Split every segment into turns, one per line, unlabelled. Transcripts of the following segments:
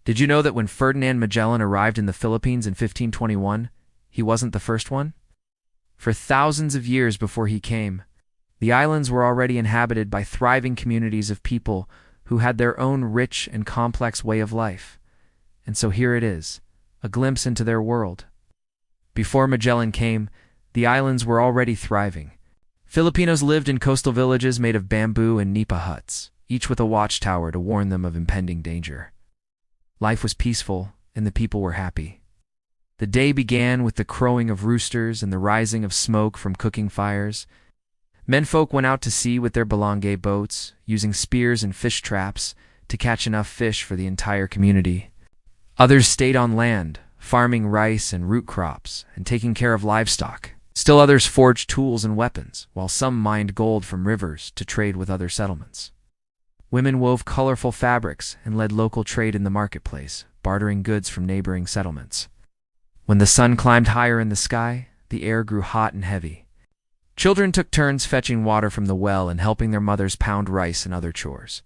Did you know that when Ferdinand Magellan arrived in the Philippines in 1521, he wasn't the first one? For thousands of years before he came, the islands were already inhabited by thriving communities of people who had their own rich and complex way of life. And so here it is, a glimpse into their world. Before Magellan came, the islands were already thriving. Filipinos lived in coastal villages made of bamboo and nipa huts, each with a watchtower to warn them of impending danger. Life was peaceful, and the people were happy. The day began with the crowing of roosters and the rising of smoke from cooking fires. Menfolk went out to sea with their balangay boats, using spears and fish traps to catch enough fish for the entire community. Others stayed on land, farming rice and root crops and taking care of livestock. Still others forged tools and weapons, while some mined gold from rivers to trade with other settlements. Women wove colorful fabrics and led local trade in the marketplace, bartering goods from neighboring settlements. When the sun climbed higher in the sky, the air grew hot and heavy. Children took turns fetching water from the well and helping their mothers pound rice and other chores.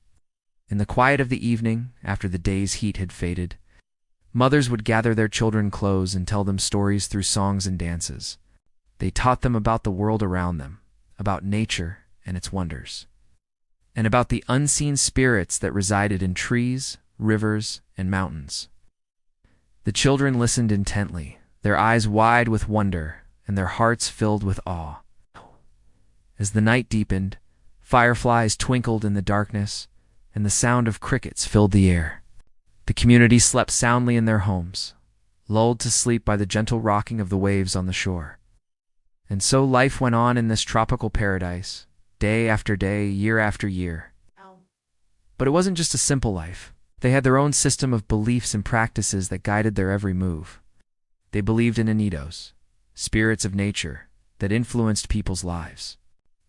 In the quiet of the evening, after the day's heat had faded, mothers would gather their children close and tell them stories through songs and dances. They taught them about the world around them, about nature and its wonders, and about the unseen spirits that resided in trees, rivers, and mountains. The children listened intently, their eyes wide with wonder and their hearts filled with awe. As the night deepened, fireflies twinkled in the darkness, and the sound of crickets filled the air. The community slept soundly in their homes, lulled to sleep by the gentle rocking of the waves on the shore. And so life went on in this tropical paradise, day after day, year after year. But it wasn't just a simple life. They had their own system of beliefs and practices that guided their every move. They believed in anitos, spirits of nature, that influenced people's lives.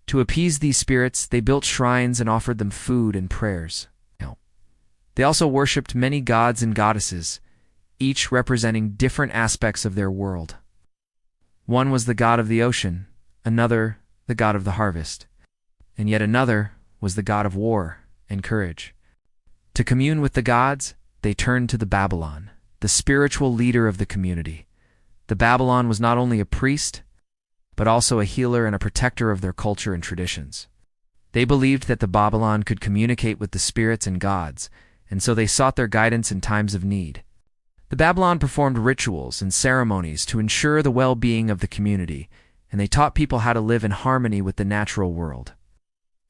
To appease these spirits, they built shrines and offered them food and prayers. They also worshipped many gods and goddesses, each representing different aspects of their world. One was the god of the ocean, another the god of the harvest, and yet another was the god of war and courage. To commune with the gods, they turned to the Babylon, the spiritual leader of the community. The Babylon was not only a priest, but also a healer and a protector of their culture and traditions. They believed that the Babylon could communicate with the spirits and gods, and so they sought their guidance in times of need. The Babylon performed rituals and ceremonies to ensure the well-being of the community, and they taught people how to live in harmony with the natural world.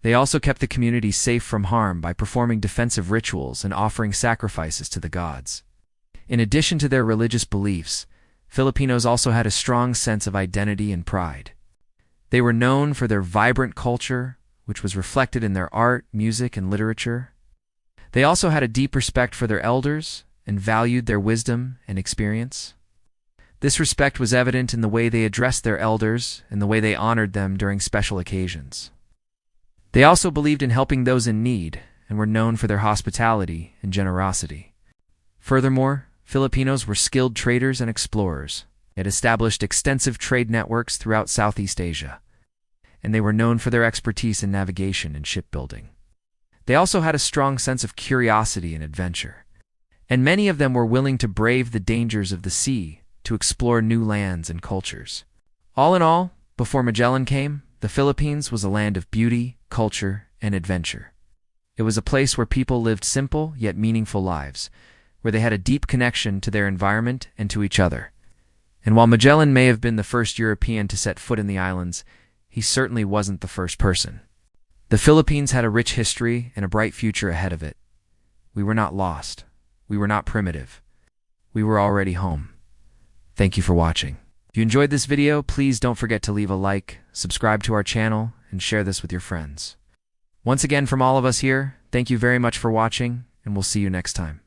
They also kept the community safe from harm by performing defensive rituals and offering sacrifices to the gods. In addition to their religious beliefs, Filipinos also had a strong sense of identity and pride. They were known for their vibrant culture, which was reflected in their art, music, and literature. They also had a deep respect for their elders and valued their wisdom and experience. This respect was evident in the way they addressed their elders and the way they honored them during special occasions. They also believed in helping those in need and were known for their hospitality and generosity. Furthermore, Filipinos were skilled traders and explorers. They had established extensive trade networks throughout Southeast Asia, and they were known for their expertise in navigation and shipbuilding. They also had a strong sense of curiosity and adventure, and many of them were willing to brave the dangers of the sea to explore new lands and cultures. All in all, before Magellan came, the Philippines was a land of beauty, culture, and adventure. It was a place where people lived simple yet meaningful lives, where they had a deep connection to their environment and to each other. And while Magellan may have been the first European to set foot in the islands, he certainly wasn't the first person. The Philippines had a rich history and a bright future ahead of it. We were not lost. We were not primitive. We were already home. Thank you for watching. If you enjoyed this video, please don't forget to leave a like, subscribe to our channel, and share this with your friends. Once again, from all of us here, thank you very much for watching, and we'll see you next time.